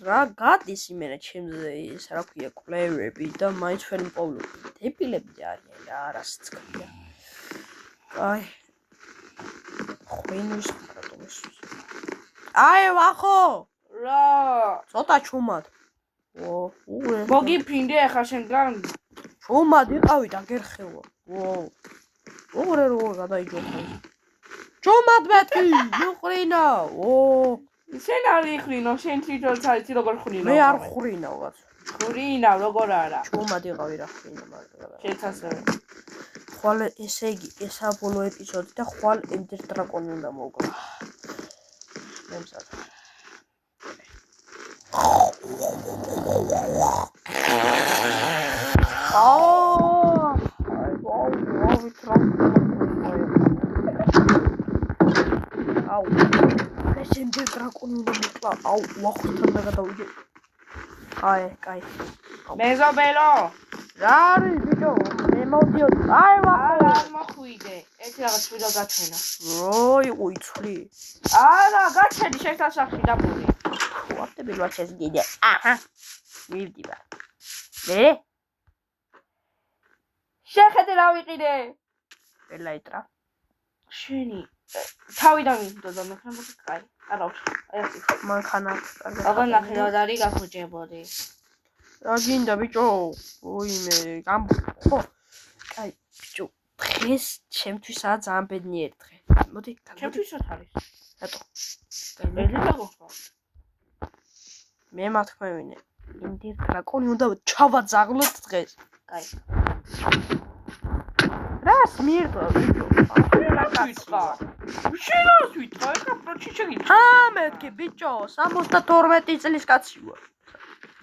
რა გადის იმენა ჩემზე ის რა ქვია კლევები და მაინც ვერ მპოვლობ. დებილები არიან რა არასც ქვია. აი. ხვინის ხარატომის. აი ვახო. რა? ცოტა ჩუმად. მოგიფრინდე ახლა შენგან. ჩუმად იყავი და გერხევა. როგორ გადაიჯოთა ის. ჩუმად მეთქი, მიყრინა. შენ არ იხრინო, შენ თვითონაც არის როგორ ხრინო. მე არ ხრინავ რაც. ხრინავ როგორ არა. ჩუმად იყავი რა ხრინა მაგრამ. შენც ასევე. ხვალ ესე იგი ესა ბოლო ეპიზოდი და ხვალ ender dragon უნდა მოვგო. მემსად. აუ ეს ender dragon უნდა მოკლა. აუ ვახთან და გადავიდე. აი, კაი. მეზობელო. რა არის ბიჭო? მე მოვდიოდ. აი ვახო. არ მოხვიდე. ეს რაღაც ვიდეო გაჩვენა. რო იყო იცვლი. არა, გაჩვენი შენთან სახში დაბური. ვარტები რა შეზგიდე. აჰა. მივდივარ. მე? შეხედე რა ვიყიდე. ელაიტრა. შენი თავიდან მიდოდა მე ხომ კაი. არა, აი ასე. მანქანა. აღარ ნახევარი გახუჭებოდი. რა გინდა ბიჭო? ოიმე, ხო. კაი, ბიჭო, დღეს ჩემთვისაა ძალიან ბედნიერი დღე. მოდი, ჩემთვისაც არის. რატო? მე დაგოხო. მე მათქმევინე. ender dragon უნდა ჩავაძაღლოთ დღეს. კაი. რას მირდა ბიჭო? შენას ვიტყვა, ეხლა პროჩიჩა გიჩა. მეთქი ბიჭო, 72 წლის კაცი ვარ.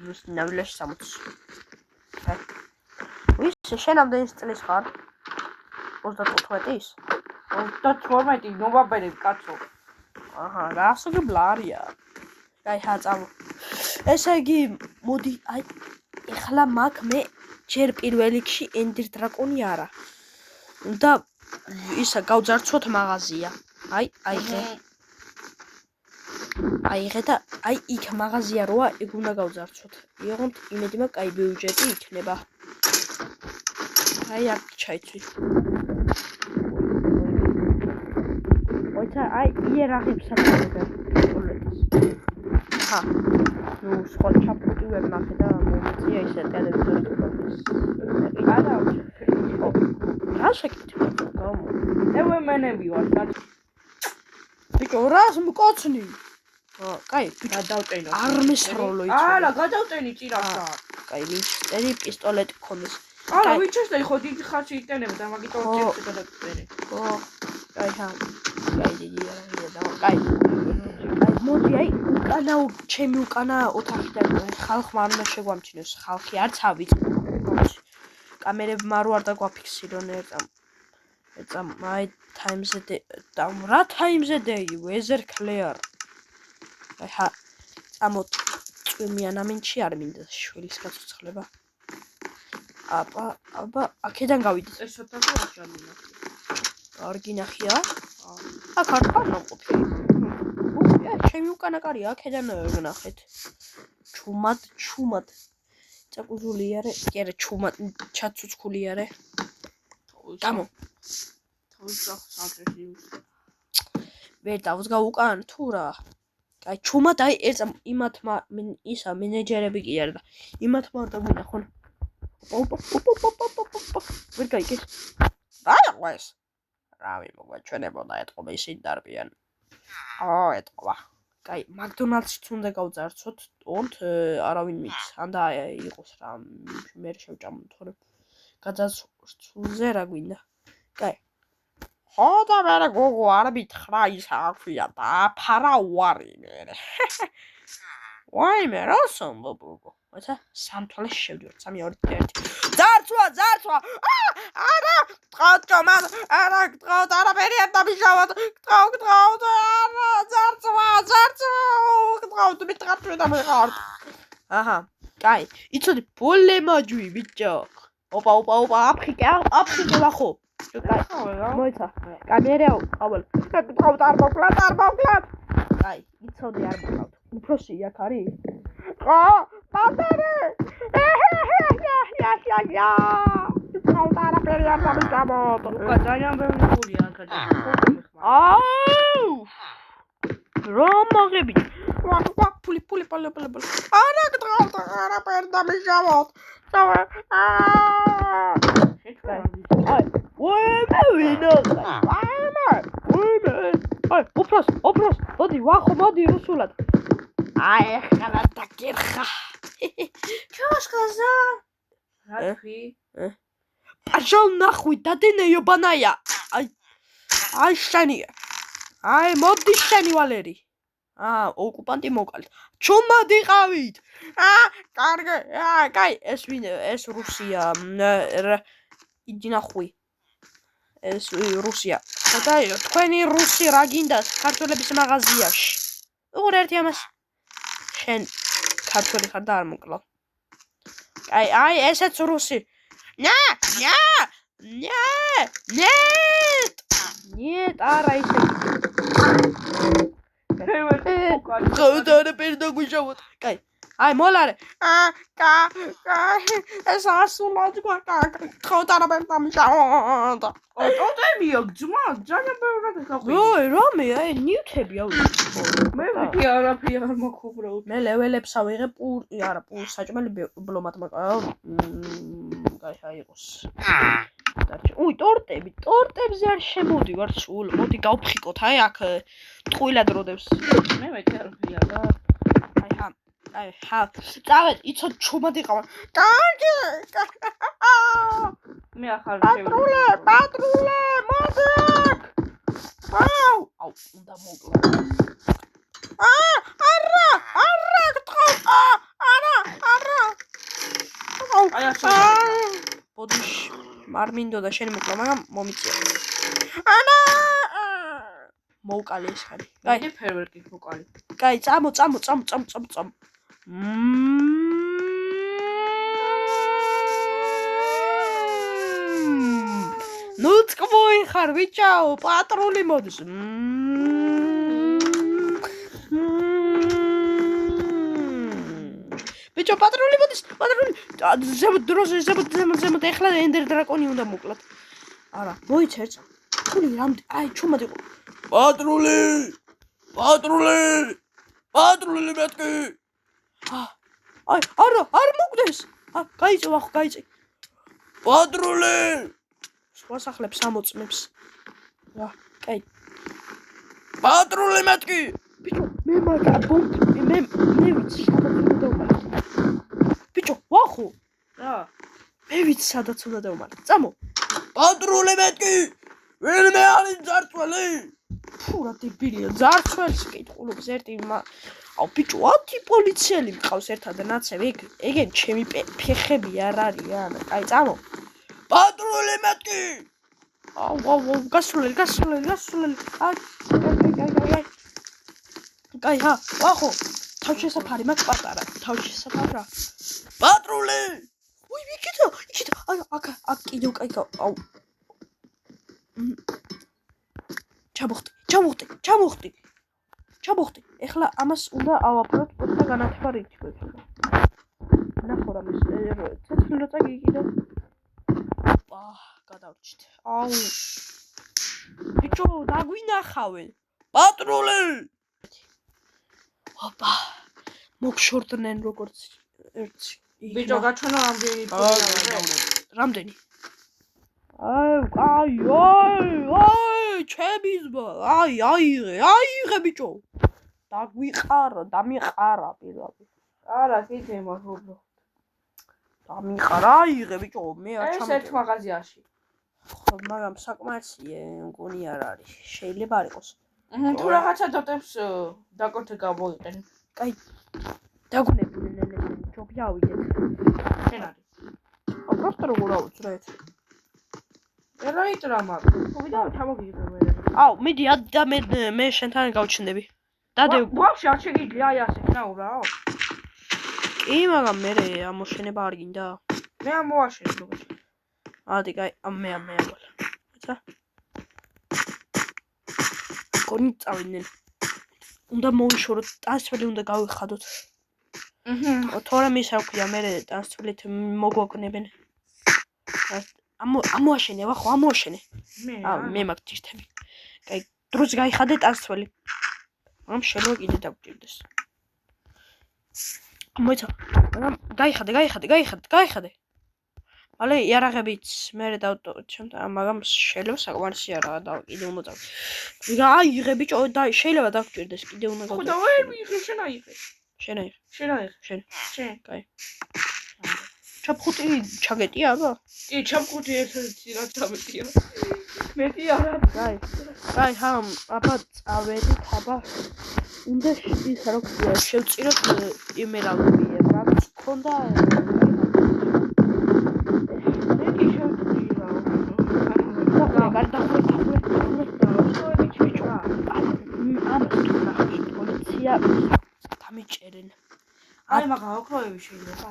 ნუს ნავილაში 60. ვისი შენ ამდენი წლის ხარ? 35-ის? 32 ნოვემბერი კაცო. აჰა, გასაგებ ბლარია. კაი, ჰაწავ. ესე იგი, მოდი, აი, ეხლა მაგ მე ჯერ პირველ რიგში ender dragon-ი არა. და ისა გავძარცვოთ მაღაზია. აი ღე. აი ღე და აი იქ მაღაზია როა, ეგ უნდა გავძარცვოთ. იღოთ იმედი მაგ კაი ბიუჯეტი იქნება. აი აქ ჩაიცვი. ოცა აი იერარქიებს აკეთებ. აჰა. ნუ სხვა ჩაპუტივებ ნახე და მომწია ისე ტელევიზორის. არა. რა შეკითხე? ევემენები ვარ. ბიჭო, რას მკოცნი? კაი, გადავტენო. არ მისროლო იცი. არა, გადავტენი ჭირახა. კაი, მინჩტერი პისტოლეტი გქონდეს. არა, ვიჩესდა ხო დიდი ხარჯი იტენებდა, მაგიტომ ჭირს გადავტენი. ო, კაი, კაი, დიდი არა და კაი. მოდი აი, ჩემი უკანა ოთახიდან ხალხმა არ უნდა შეგვამჩინოს. ხალხი არც ავიწყო. კამერებმა რო არ დაგვაფიქსირონ ეცა my times a day და რა times a day weather clear აჰა ამოთ წვიმიან ამინჩი არ მინდა შვილის გაცოცხლება აბა აქედან გავიდეთ ეს ოთახი არ ჩამინა არ გინახია აქ არ ყოფილი ჩემი უკანა კარი აქედან ვნახეთ ჩუმად წაკუზული არე კი არა ჩუმად ჩაცუცქული არე გამო ვერ დავსგა უკან თუ რა კაი ჩუმად აი ეს იმათმა ისა მენეჯერები კი არა და იმათმა არ დაგვინახონ ვერ გაიგეს დაიყვეს რავი მოგვაჩვენებოდა ეთყობა ისინი დარბიან ეთყობა კაი მაკდონალდსიც უნდა გავძარცვოთ თორთ არავინ მის ანდა იყოს რა მე შევჭამო თორე გადაცულზე რა გვინდა კაი ხო და მე გოგო არ მითხრა ის აქვია დააფარა უარი მე ვაიმე რა სამბობო მოცა სამთვალე შევდივარ 3 2 1 ძარცვა არა ტყავ არა ტყავ არა ბერიად დამიშავად ტყავ არა ძარცვა ტყავ მე ტყავ და მე ხარ აჰა კაი იცოდი პოლემაჯვი ბიჭო ოპა აფრიკა ვახო კაი მოიცა კამერა ავალ ტყავ არ მოკლა კაი, იცოდი არ მოგავთ. უფროსი აქ არის? ყო, პატარა! ხალხა არაფერი არ დამიჭამოთ. უკა ძალიან ბევრი გულია აქ. აუ! რომ მოგებით. ფული. არა გდღავთ, არაფერი დამიჭამოთ. აი, ვინო? აი, უფროს, მოდი, ვახო, მოდი რუსულად. აი, ახლა დაგერხა. Чё сказал? Радфи. Пошёл нахуй, да ты наёбаная. Ай, შენი. აი, მოდი შენი ვალერი. ოკუპანტი მოკალთ. ჩუმადიყავით. კარგი. კაი, ეს ვინ? ეს რუსია. იდი ნახუი. ეს რუსია. და თქვენი რუსი რა გინდათ ქართველების მაღაზიაში? უყურე ერთი ამას. შენ ქართველი ხარ და არ მოკლავ. აი, ესეც რუსი. Нет, არა ისე. ხოდარა პერდაგუშავოთ. კაი. აი, მოლარე. ეს ასულად ხოდარა პერდამიშავოთ. ტოტემია ძმა, ძალიან ბევრად გაყვი. რამე, აი, ნიუთები ავიღე. მე ვიტი არაფერი არ მოგხუბრობ. მე ლეველებს ავიღე პულ საჭმელი ბლომად მოკავ. კაი, აიყოს. უი, ტორტებზე არ შემოდივარ სულ. მოდი გავფხიკოთ, აი აქ ტყუილად როდებს. მე ვიტი არაფერი არ. აი, წავედ, იცოდ ჩუმადიყავ. კარგი. მე ახალ პატრულე, მოდი. აუ, უნდა მოკლა. არა, გთხოვ. არა. აი ახლა. ბოდიშ, არ მინდოდა შენ მოკლა, მაგრამ მომიწია. მოუკალი ეს ხარი. კაი, ფერვერკი მოკალი. კაი, წამო. ნუ წკბოი ხარ, ვიჭაო, პატრული მოდის. ბიჭო, პატრული მოდის. ზემოთ ეხლა ენდერ დრაკონი უნდა მოკლათ. არა, მოიცერც. ფული რამდენი? აი, ჩუმად იყო. პატრული მეთქი. აი, არ მოგდეს. გაიწე, ვახო, გაიწე. პატრული. ვასახლებს ამოწმებს. კაი. პატრული მეთქი. ბიჭო, მე ვიცი, სადაც უნდა დავმალე. ბიჭო, ვახო. რა? მე ვიცი, სადაც უნდა დავმალე. წამო. პატრული მეთქი. ვინმე არის ძარცველი? ფუ, რა დებილია, ძარცველს კითხულობს ერთი აუ ბიჭო, 10 პოლიციელი მყავს ერთადანაცემ, ეგენ ჩემი ფეხები არ არიან. კაი, წამო. პატრული მეთქი. აუ, გასულელი. აი. კაი, ვახო. თავშესაფარი მაქვს პატარა. თავშესაფარა. პატრული. უი, იქით. აი, აქ კიდევ კაი, აუ. ჩამოხტი. ეხლა ამას უნდა ავაფროთ პოსტა განათება რითქოს. ნახო რა მის ცეცხლი როცა გიგიდო. გადავრჩით. აუ. ბიჭო, დაგვინახავენ. პატრული. ოპა. მოგშორდნენ როგორც ერთი. ბიჭო, გაჩვენა რამდენი? აი, ჩემიზმა. აიღე ბიჭო. დამიყარა პირდაპირ. არა, კიდე მახუბრო. დამიყარა, აიღე ბიჭო, მე არ ეს ერთ მაღაზიაში. ხო, მაგრამ საკმარისია, მგონი არ არის. შეიძლება არ იყოს. თუ რაღაცა დოტებს დაკორთე გამოიყენ. კაი. დაგუნებდნენ ჯობი ავიდეთ. შენ არის. просто როგორ ავუძრეთ. ერაიტრა მაგ. ვიდა ჩამოგიგებ მე. აუ, მიდი და მე შენთან გავჩნდები. დადე. ვაფშე არ შეგიძლია აი ასე, ნაურაო. კი, მაგრამ მე ამოშენება არ გინდა. მე ამოაშენე როგორც. ადი, კაი, მე ამბოლ. ცა. კონი წავიდნენ. უნდა მოვიშოროთ, ტრანსფერი უნდა გავიხადოთ. თორემ ისე ვქია, მე ტრანსფერით მოგვაგნებენ. ამოაშენე, ვახო, ამოაშენე. მე მაგ თირთები. კაი, დროც გაიხადე ტრანსფერი. ამ შეიძლება კიდე დაგჭირდეს. მოიცა, გაიხადე. მალე იარაღებიც მე დავტოვეთ, მაგრამ შეიძლება საკმარისი იარაღა და კიდე უნდა დავ. აიღე ბიჭო, და შეიძლება დაგჭირდეს, კიდე უნდა გავდო. ხოდა ვერ ვიღე, შენ აიღე. შენ აიღე. შენ. კაი. ჩაფხუტი ჩაგეტია აბა? კი, ჩაფხუტი ერთ-ერთი რაც ამეტია. მეტი არა. კაი, აბა წავედით, აბა. უნდა ის რა ქვია, შევწიროთ იმერალები, რაც ქონდა დამიჭერენ. აი მაგა ოქროები შეიძლება.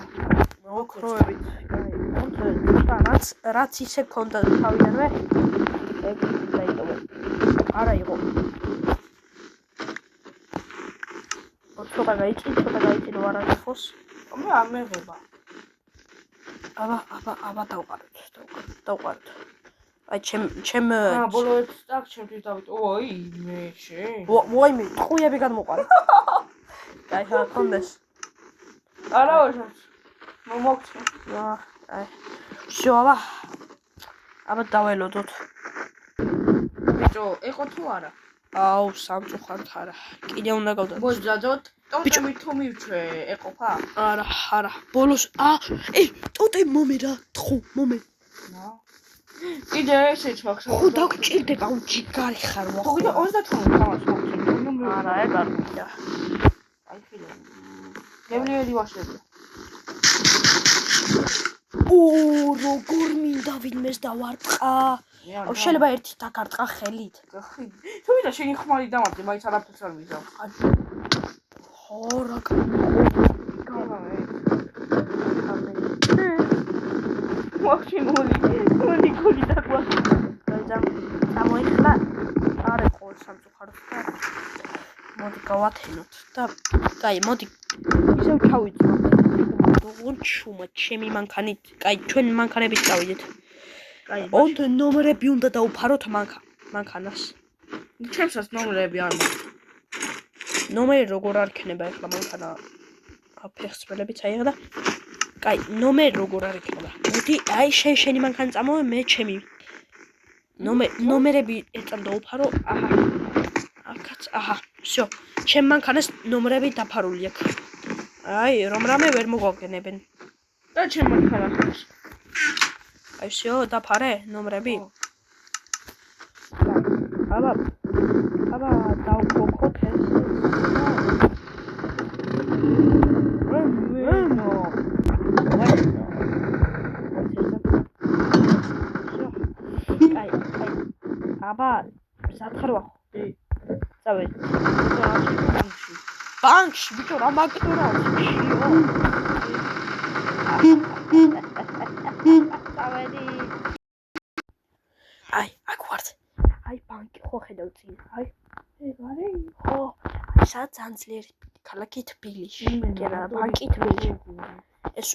ოქროებით. რაც ისე ქონდა თავიდანვე ეგ დაიტოვე. არა იყო. ცოტა გაიწინო არაფერს. მე არ მეღება. აბა დავყაროთ. აი ჩემ ბოლო ერთ სტაკ ჩემთვის დავიტო. ოი, მე შენ. ვაიმე, ტყუიები გადმოყარა. კაი, ხონდეს. არა ვაშავ. მომოქცე. აი. всё, აბა დაველოდოთ. ბიჭო, ეხო თუ არა? აუ, სამწუხაროდ არა. კიდე უნდა გავდოთ. მოძაძოთ. ტოტე მითო მივჩვე, ეყოფა? არა. ბოლოს ტოტე მომერა, თხუ, მომე. კიდე ესეც მაქვს. ხო დაგჭირდება, უჯიგარი ხარ ვახო. კიდე 30 თამაშს მოხდე. არა, ეგ არ მიდია. აი ფილმ. გემლიელი ვაშლები. როგორ მინდა ვინმეს დავარტყა. აუ შეიძლება ერთი დაგარტყა ხელით. თუმცა შენი ხმალი დამარჯე, მაინც არაფერს არ მიზავ. ხო რა მოხშინული გული დაგვა. გამოიხლა არა ყოველ სამწუხაროდ და მოდი გავათენოთ და კაი მოდი ისევ ჩავიწყოთ. როგორ ჩუმა ჩემი მანქანით, კაი ჩვენ მანქანებით წავიდეთ. კაი ონდ ნომრები უნდა დაუფაროთ მანქანას. ჩემსაც ნომრები არ მაქვს. ნომერი როგორ არქნება ახლა მანქანა ფეხსრველებიც აიღა და კაი ნომერი როგორ არიქნება. მოდი აი შენი მანქანა წამოვე მე ჩემი. ნომერები ერთად დაუფარო. აჰა. всё. ჩემ მანქანას ნომრები დაფარული აქვს. აი რომ რამე ვერ მოგვაგენებენ. და ჩემ მანქანას. აი всё დაფარე ნომრები. აბა დავკოქოთ ეს. აბა სათხარვა წავედი ბანკში ბიჭო რა მაგდორა წავედი აი აქ ვარ აი ბანკი ხო ხედავ წინ აი ეგ არის ხო აი სადაც ანძლიერი ქალაქი თბილისში კერა ბანკი თბილისში ეს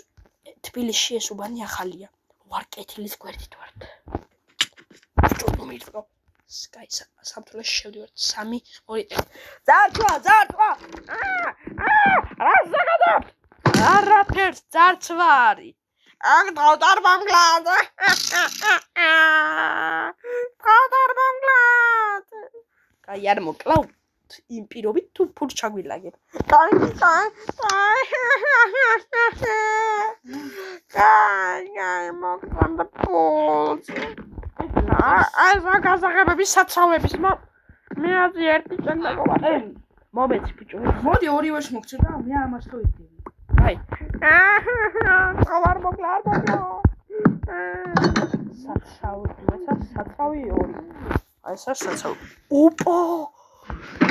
თბილისში ეს უბანი ახალია ვარ კეთილის გვერდით ვარ ბიჭო მომიწყო Sky სამთლეს შევდივარ 3 2 ძარცვა რაზაგადა არაფერს ძარცვარი აქ დავდარმამგლად კაი არ მოკლავ იმ პირობით თუ ფულს ჩაგვილაგებ კაი მოგდამ და ფულს აი ზაგაზაგებების საცავების მე აზი ერთი წენდაგობა მომეც ბიჭო მოდი ორივეს მოგცე და მე ამას რო იდები აი არ მოგლა საცავი ორი აი საცავი ოპა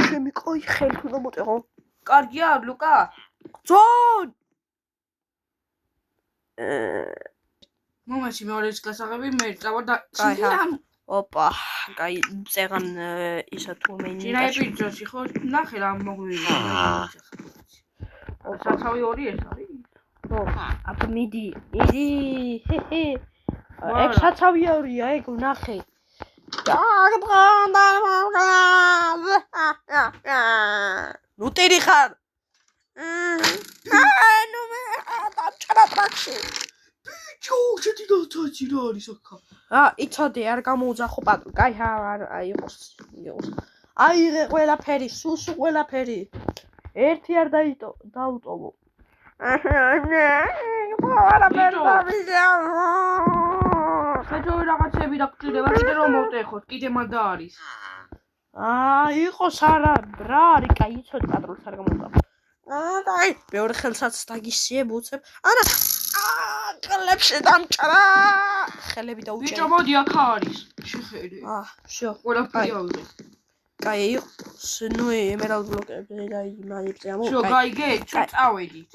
ჩემი კაი ხელი თუ დამოტეხო კარგია ლუკა ძონ მომეცი მეორე გასაღები მე წავა და ოპა, კაი, წეგან ისა თურმე ჭირა ეპიზოდში ხო ნახე რა მოგვივა. საცავი ორი ეს არის? აბა მიდი. ჰე. ეგ საცავი ორია, ეგ ნახე. ნუ ტირი ხარ. ნუ მე დამჭრა ტრაქში. ბიჭო, შედი დაძაჭი რა არის აქა? იცოდე, არ გამოუძახო პატრულ. კაი, აი იყოს. აიღე ყველაფერი, სუსუ ყველაფერი. ერთი არ დაუტოვო. საჯო რაღაცები და გჭირდება კიდე რომ მოვტეხოთ, კიდე მანდა არის. იყოს არა, რა არის, კაი, იცოდი პატრულს არ გამოუძახო. კაი, მეორე ხელსაც დაგისიებ, უცებ. არა. ხელებში დამჭრა. ხელები დაუჭერე. ბიჭო, მოდი აქ არის. შეხედე. შო. ყველაფერი ავიღე. კაი, იყოს, ნუ ემერალდ ბლოკები და იმანებზე ამო. შო, გაიგე, ჩვენ წავედით.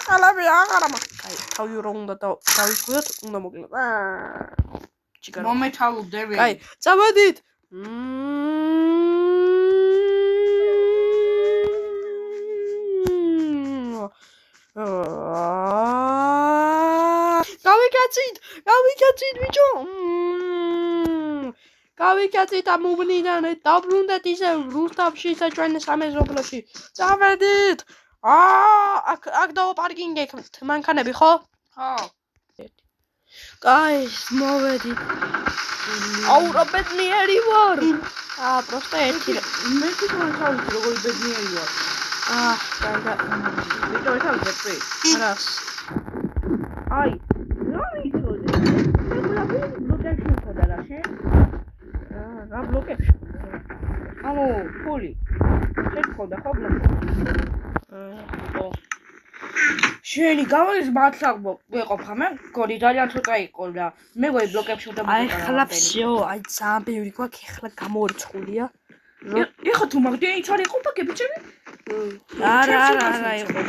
ხალები აღარა მაქვს. კაი, თავი რომ უნდა დავიშვიდოთ, უნდა მოკლედ. ჩიგარო. მომეთალუდები. კაი, წავედით. გავიკაცით, ბიჭო. გავიკაცით ამ უბნიდან, დავბრუნდეთ ისე რუსთავში, ისე ჩვენ სამეზობლოში. წავედით. აქ დავაპარკინგე მანქანები, ხო? ხო. კაი, მოვედით. რა ბედნიერი ვარ. პროსტა ერთი. მე თვითონ ჩავიცი როგორი ბედნიერი ვარ. ბიჭო, ეს არის წვი. რას? აი, რა ვიცოდი? ეგ ბლოკებში ხოდა რა შე? რა ბლოკებში? ანუ, ფული. შეხოდა ხო ბლოკებში? შენი გამოდის მართლა ვეყოფა მე გორი ძალიან ცოტა იყო რა მე გოი ბლოკებში უნდა აი ხლა всё აი ძალიან ბევრი გვაქვს ეხლა გამორიცხულია ეხა თუ მაგდია იც არ იყოფა გებიჭები არა იყო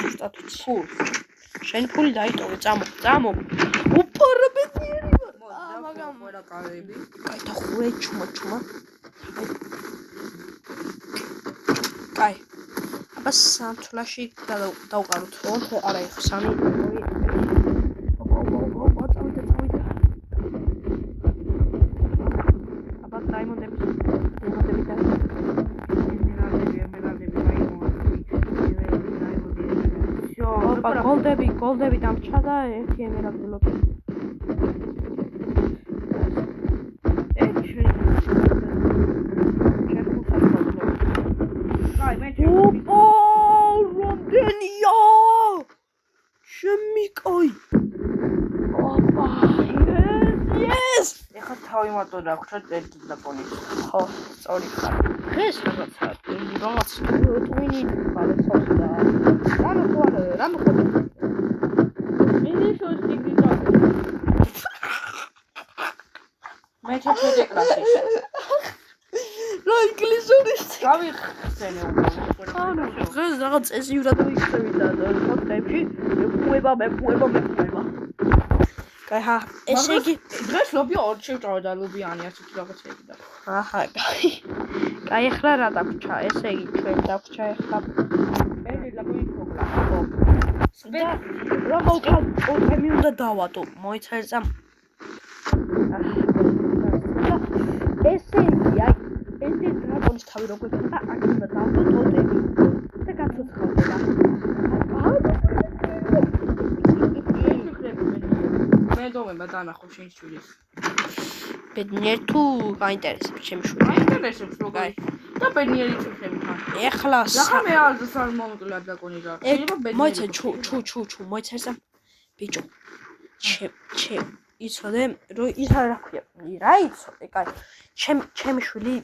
ზუსტად ვიცი შენ ფული დაიტოვე წამო უპარა ბედნიერი ვარ მაგამ ვერა კავები კაი და ხურე ჩუმა კაი აბა სამთლაში დავყაროთ ხო არა ეხა სამი აბა დაიმონდები გოლდები დამჭა და ერთი ემერალდი ბლოკი რამდენია შემიკაი ოპა yes ეხა თავი მარტო დაგვრჩა ერთი დაკონი ხო სწორი ხარ დღეს რაღაც ტვინი ბალეცავს და რა მოხდა მინიშოს ტიგრიდა მე ჩაჭედე კლასში რა ინგლისური გავიხსენე უკვე ანუ დღეს რაღაც წესიურად ვიქცევი და ფოტოებში მეფუება კაი ხა ესე იგი დღეს ლობი ორ შევჭავა და ლობიანი ასეთი რაღაცები და აჰა კაი ახლა რა დაგვჭა ესე იგი ჩვენ დაგვჭა ახლა მე ლაბი ფოკლა რა მოვკლა ოთემი უნდა დავატო მოიცერწა ესე იგი აი ეს დრაკონის თავი როგორ ხდება აქ უნდა დავტო ტოტები და გაცოცხალდება მე დომება დანახო შენ შვილის ბედნიერ თუ გაინტერესებს ჩემი შვილი გაინტერესებს როგორი და ბედნიერი წუხები თან ეხლა რა მე ალზას არ მომკლა დრაკონი რა შეიძლება ბედნიერი მოიცე ჩუ მოიცერწა ბიჭო ჩე იცოდე რომ ის რა ქვია რა იცოდე კაი ჩემი შვილი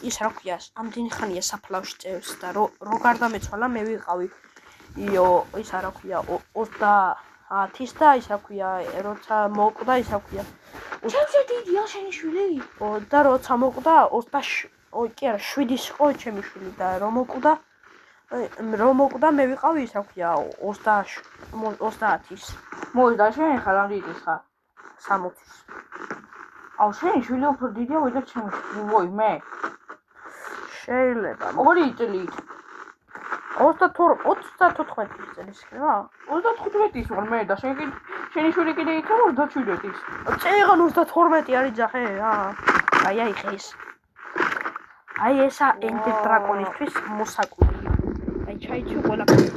ის რა ქვია ამდენი ხანია საფლავში წევს და რო გარდამეცვალა მე ვიყავი ის რა ქვია 30 და ის რა ქვია როცა მოკვდა ის რა ქვია ჩემზე დიდია შენი შვილი და როცა მოკვდა 7 იყო ჩემი შვილი და რომ მოკვდა მე ვიყავი ის რა ქვია 30-ის მოიძდა შენ ხარ ამ დიდის ხარ 60-ის აუ შენი შვილი უფრო დიდია ვიდრე ჩემი. ვოი მე. შეიძლება. 2 წლით. 34 წელს იქნება? 35-ის ვარ მე და შენი შვილი კიდე იქნება 27-ის. წეღან 32 არის ძახე რა. აი ხე ეს. აი ესა ენდერ დრაკონისთვის მოსაკვირია. აი ჩაიცი ყველაფერი.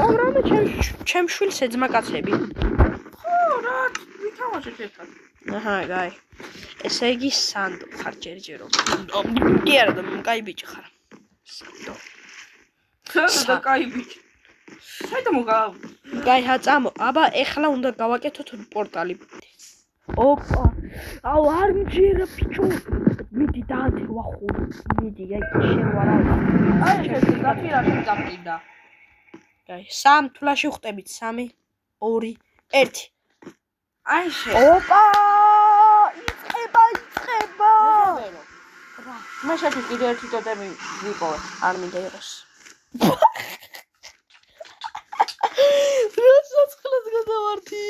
ანუ ჩემ შვილს ეძმა კაცები. ხო რა ვითამაშეთ ერთად. აჰა, გაი. ესე იგი სანდო ხარ ჯერჯერო. კი არა და კაი ბიჭი ხარ. სანდო. და კაი ბიჭი. საერთოდ მოგა. გაი ჰაწამო, აბა ეხლა უნდა გავაკეთოთ პორტალი. ოპა. აუ არ მჯერა ბიჭო. მიდი დაანთე ვახურ. მიდი აი შევარა. აი ეს გაფირაში წამკიდა. გაი, 3 თვლაში ვხტებით 3 2 1. აი შე. ოპა! იწყება. რა. მე შეჭი კიდე ერთი ტოტემი ვიპოვე. არ მინდა იყოს. რასაცხლად გადავარდი.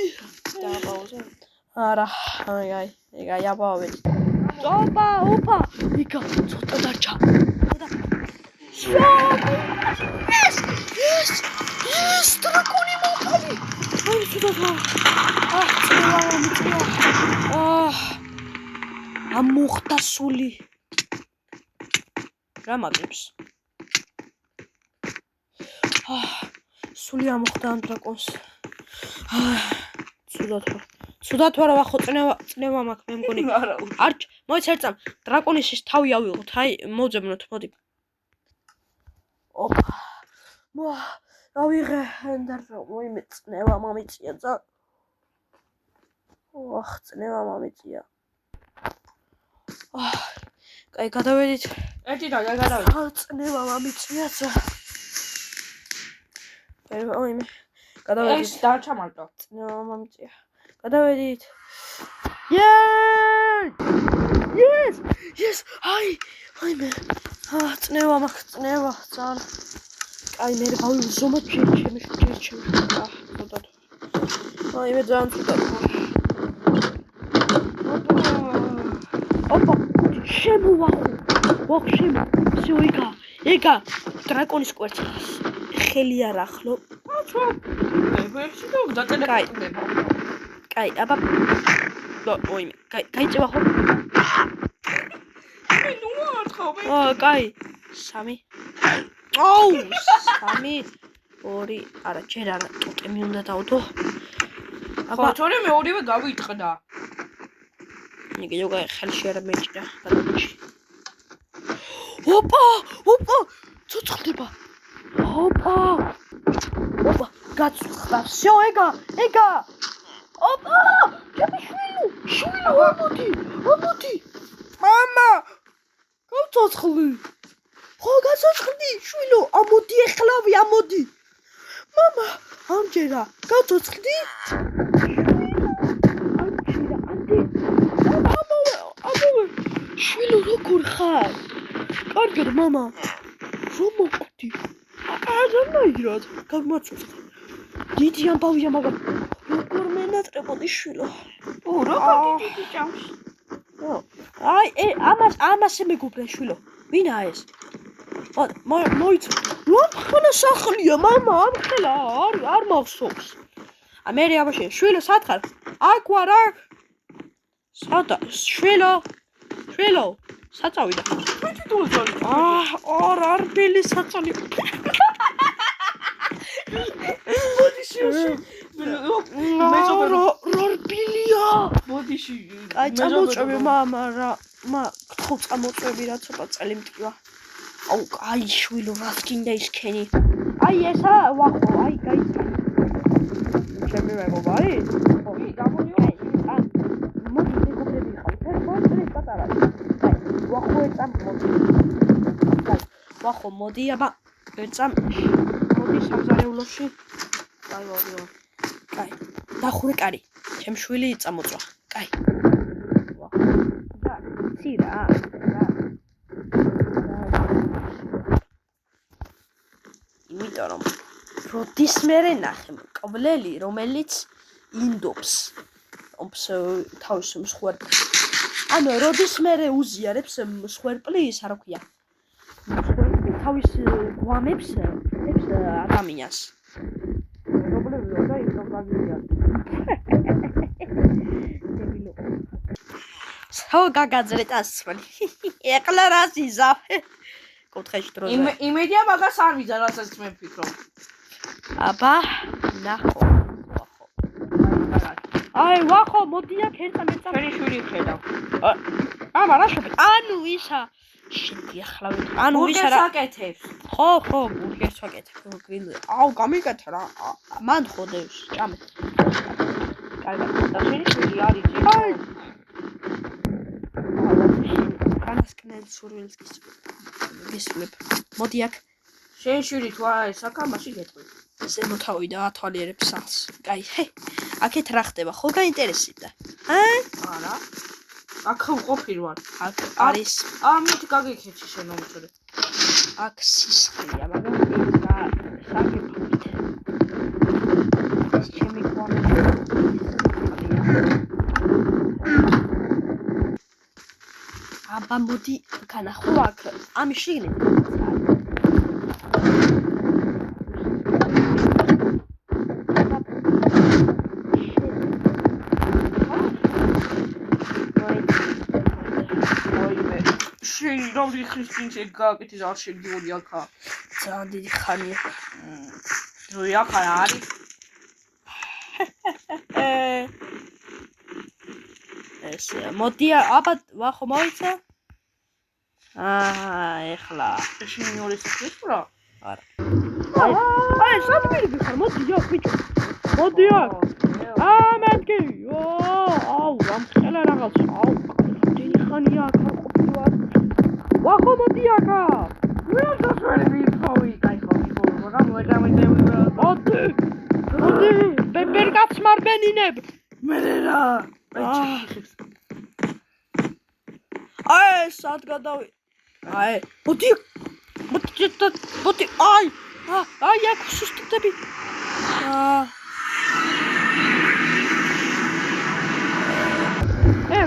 დააპაუზე. არა, აი, ეგაი აბავეთ. ოპა. იგა, ცოტა დარჩა. ეს დრაკონი მოვყავი. აი, ცოტა. წევა. ამოხდა სული. რა მაგებს? სული ამოხდა ამ დრაკონს. ცუდად ვარ ვახო წნევა მაქვს მე მგონი. არა. არ მოიცერწამ დრაკონის ის თავი ავიღოთ. აი მოვძებნოთ მოდი. ოპა. ავიღე ენდარ მოიმე წნევა მომიწია ძა. წნევა მომიწია. კაი გადავედით. ერთი და გადავედით. წნევა მომიწია ძა. მოიმე გადავედით. ეს დარჩა მარტო. წნევა მომიწია. გადავედით. Yes! აი მე. წნევა მაქვს წნევა ძალიან. აი მე გავიზომო ჩემი. ცუდად. აი მე ძალიან ცუდად. ოპა, შემოვახო. всё იგა. დრაკონის კვერცხი. ხელი არ ახლო. ვერში და დაწელებდება. კაი, აბა. მოიმე. გაიწევა ხო? ნუ არხავ. კაი. 3. აუ, 3. 2. არა, ჯერ არა, ტოტემი უნდა დავდო. აბა, თორე მე ორივე გავიტყდა. ნიგე ჯოგა ხელში არა მეჭდა, გადაჭი. ოპა, ცოცხლდება. ოპა, გაწუხდა. всё, ეგა. ოპა, ჩემი შვილი, ამოდი. მამა, გავცოცხლი. ხო, გაცოცხლდი, შვილო, ამოდი ეხლავი, ამოდი. მამა, ამჯერა, გაცოცხლდი? ამოვე. შვილო, როგორ ხარ? კარგად, მამა. რომ მოკვდი? არანაირად, გამაცოცხლე. დიდი ამბავია, მაგრამ როგორ მენატრებოდი შვილო? როგორ დიდი ჭამს? აი, ამასე მეგობრე შვილო. ვინა ეს? მოიც. რა სახლია, მამა, ამხელა, არ მახსოვს. ამერე აბაშე, შვილო, სათხარ? აქ ვარ. სადა, შვილო, საწავიდა. ვიცი თუ ზოლი. არ ბილი საწოლი. ბოდიში. რორბილია. ბოდიში. აი, წამოწევი მამა რა. გთხოვ წამოწევი რა ცოტა წელი მტკივა. აუ, აი შვილო, რა გინდა ისქენი. აი ესა ვახო, აი გაიწა. ჩემი მეგობარი? ხო, გამოდიო. მოდი მეგობრები ხარ. ფერფორტი პატარა. აი, ვახო ეწამ მოდი. ვახო მოდი, აბა ეწამ მოდი სამზარეულოში. აი, ვაიო. კაი, დახურე კარი. ჩემ შვილი წამოწვა. კაი. ვახო. და ცირა. იმიტომ რომ როდის მერე ნახე მკვლელი, რომელიც ინდობს. ომს თავის მსხვერპლს. ანუ როდის მე უზიარებს მსხვერპლი ის რა ქვია. თავის გვამებს ადამიანს. რომლებია და ის რომ გაგიზია. ხო გაგაძრეთ ასმანი. ეხლა რა ზიზავ? კუთხეში დროზე. იმედია მაგას არ ვიზა, რასაც მე ვფიქრობ. აბა, ნახო. აი, ვახო, მოდი აქ ერთად ჩვენი შვილი ხედავ. აბა, რა შევი? ანუ ისა შედი ახლა ვით. ანუ ისა რა აკეთებს. ხო, ბურგერს ვაკეთებ. აუ, გამიკეთე რა. მან ხოდებს, ჭამე. კარგად, და შენი შვილი არის ის. აი. განსკნელ სურვილს გისმებ. მოდი აქ. შენი შვილი თუ არა ის აქამაში გეტყვი. ზემოთავი და ათვალიერებს სახლს. კაი, აქეთ რა ხდება? ხო გაინტერესებდა. არა. აქ ვყოფილ ვარ. აქ არის ამით გაგიქეჩი შენ მომწოდე. აქ სისხლია, მაგრამ ეს რა საკეთებით. ჩემი გვამები. აბა მოდი განახო აქ. ამის შიგნით. რომელი ქრისტინს ეგ გააკეთეს არ შეგდიოდი აქა. ძალიან დიდი ხანია. დროი აქ არ არის. ეს მოდი აბა ვახო მოიცა? ეხლა შენი ორი სახლის რა? არა. აი, საქმეები ხარ, მოდი აქ ბიჭო. მოდი აქ. მეთქი. აუ, ამხელა რაღაც. აუ, დიდი ხანია აქ არ ყოფილა. ვახო მოდი აქა. რა დასველი ვიფოვი, კაი ხო ვიფოვი, მაგრამ მოედამედები რა. მოდი. ბერგაც მარბენინებ. მე რა. აი, სად გადავი. აი, მოდი. აი, აქ სუსტდები.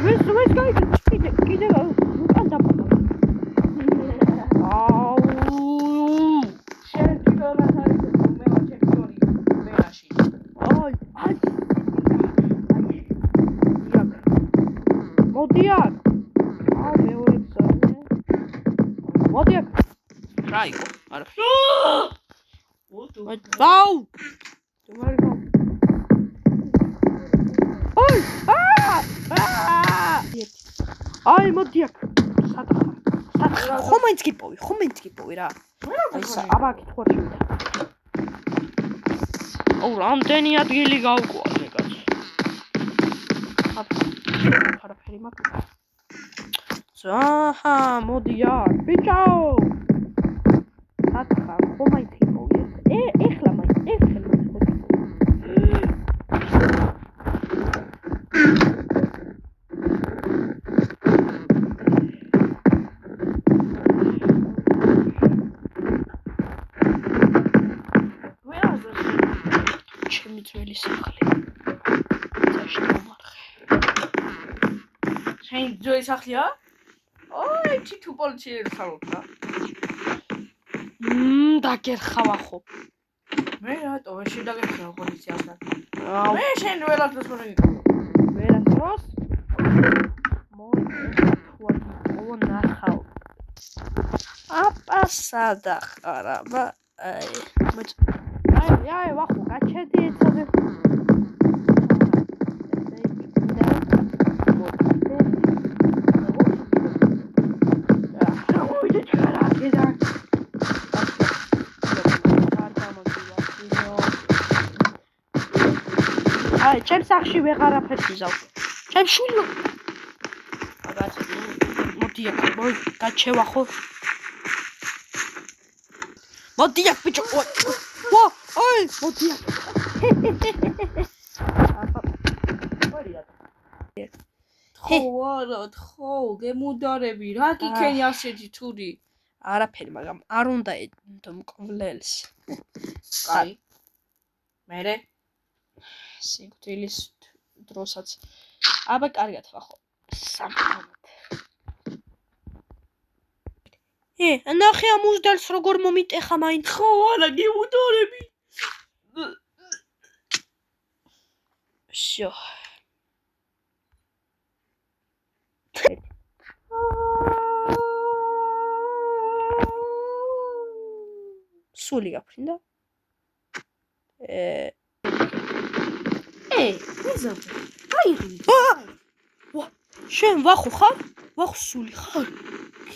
ვეს გაიგე. კიდე უკან დაბა. შენ თვითონ არ არის მე ვარ ჩემპიონი ვერაში. მოდი აქ. მეორე გზაზე. მოდი აქ. რა იყო? არა. აუ! თუმარი აი, მოდი აქ. სათხარ. ხომ მაინც გიპოვი რა. აი, აბა კითხვა შევიდა. აუ, რამდენი ადგილი გავკვალე კაც. არაფერი მაქვს. აჰა, მოდი აქ. ბიჭო. სათხარ, ხომ მაინც გიპოვი. ეხლა მაინც ძველი სახლი. შენ ძველი სახლია? ოი, თუ პოლიციელი ხარობ რა. დაგერხავა ხო. მე რატო ვერ შედაგერხა პოლიციასთან? აუ, მე შენ ვერასდროს ვერ ვიყავ. ვერასდროს? ნახავ. აპა სადახარა, აი, ვახო, გაჩედი ეცადე. აი, ჩემ სახში ვეღარაფერს იზავ. ჩემ შვილო. მოდი აქ, გაჩევა ხო? მოდი აქ ბიჭო. აი, მოდი აქ. ხო, გემუდარები, რა გიქენი ასეთი თური? არაფერი, მაგრამ არ უნდა მკვლელს. კაი. მერე სიკვდილის დროსაც. აბა კარგად ვახო. სამწუხაროდ. ნახე ამ უსდელს როგორ მომიტეხა მაინც. ხო, არა გემუდარები. Всё. სული გაფრინდა? მიზობ. აიღი. შენ ვახო ხარ? ვახო სული ხარ?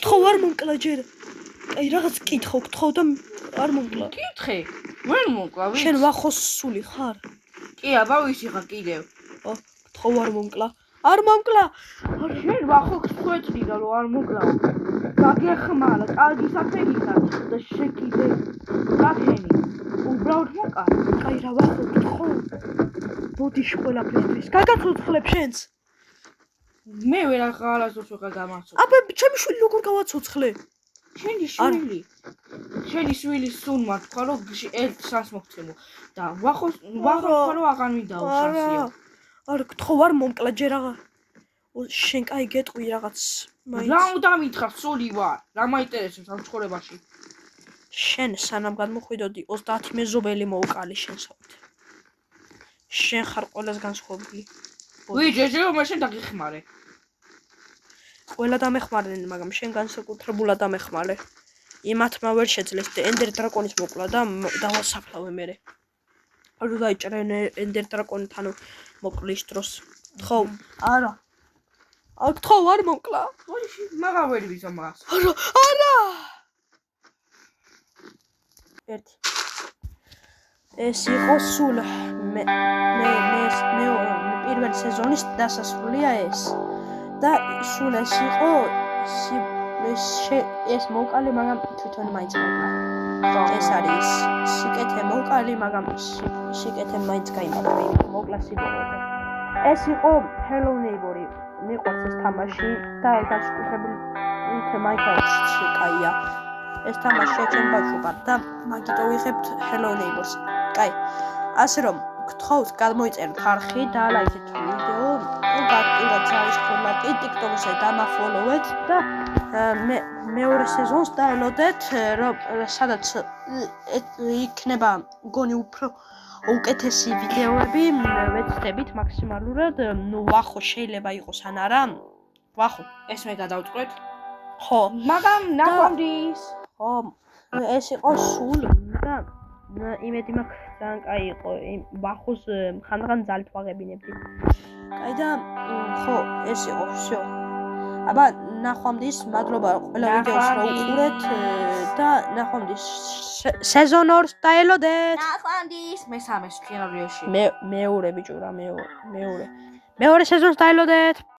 თქო არ მომკლა ჯერ. აი რაღაც გთხოვ და არ მომკლა. კითხე. ვერ მოკლავი. შენ ვახოს სული ხარ? კი, აბა ვისი ხარ კიდევ? გთხოვ არ მომკლა. არ მომკლა. შენ ვახო გწყვეტნი და რომ არ მოკლავ. გაგეხმარა, კარგი საფენი ხარ და შეკიდე. გაქენი. უბრალოდ მოკა. აი რა ვახო გთხოვ. ბოდიში ყველაფერთვის. გაგაცოცხლებ შენს. მე ვერ აღარასდროს ვეღარ გამაცო. აბა ჩემი შვილი როგორ გავაცოცხლე? შენი შვილი. შენი შვილის სულმა თქვა რომ ერთს მოგცემო და ვახოს თქვა რომ აღარ მინდაო შანსია. არა გთხოვ არ მომკლა ჯერ აღარ. შენ კაი გეტყვი რაღაც მაინც. რა უნდა მითხრა სული ვარ. რა მაინტერესებს ამ ცხოვრებაში? შენ სანამ გადმოხვიდოდი 30 მეზობელი მოვკალი შენსავთ. შენ ხარ ყველას განსხვავებული. ვიჯეჯე მე შენ დაგიხმარე. ყველა დამეხმარნენ, მაგრამ შენ განსაკუთრებულად დამეხმარე. იმათმა ვერ შეძლეს ენდერ დრაკონის მოკლა და დავასაფლავე მე. ანუ დაიჭრენ ენდერ დრაკონთან მოკლის დროს. ხო, არა. აქ თქო არ მომკლა. მაგა ვერ ვიზა მას. არა. ერთი. ეს იყო სულ მე პირველი სეზონის დასასრულია ეს. და სულ ეს იყო ეს მოკალი, მაგრამ თვითონ მაინც მოკლა. ეს არის სიკეთე მოკალი, მაგრამ სიკეთე მაინც გაიმართა მოკლა სიბოლოზე. ეს იყო Hello Neighbor-ი. მიყვარს ეს თამაში და განსაკუთრებით Minecraft-ში კაია. ეს თამაში ჩემ ბავშვობად და მაგითო ვიღებთ Hello Neighbors. კაი. ასე რომ გთხოვთ გადმოიწეროთ არხი და ლაიქეთ ვიდეო. გაქტივად ჩაისხლოთ TikTok-ზე დამაფოლოვეთ და მეორე სეზონს დაელოდეთ, სადაც იქნება გონი უფრო უკეთესი ვიდეოები, ვეცდებით მაქსიმალურად. ნუ ვახო შეიძლება იყოს ან არა. ვახო, ეს მე გადავწყვეტ. ხო, მაგრამ ნახვამდის. ხო, ეს იყო სულ და იმედი მაქვს ძალიან კაი იყო. ვახოს ხანდახან ძალით ვაღებინებდი. კაი და ხო, ეს იყო всё. აბა ნახვამდის, მადლობა ყველა ვიდეოს რო უყურეთ და ნახვამდის სეზონ 2-ს დაელოდეთ. ნახვამდის მესამეს ფინალში. მეორე ბიჭო რა მეორე სეზონს დაელოდეთ.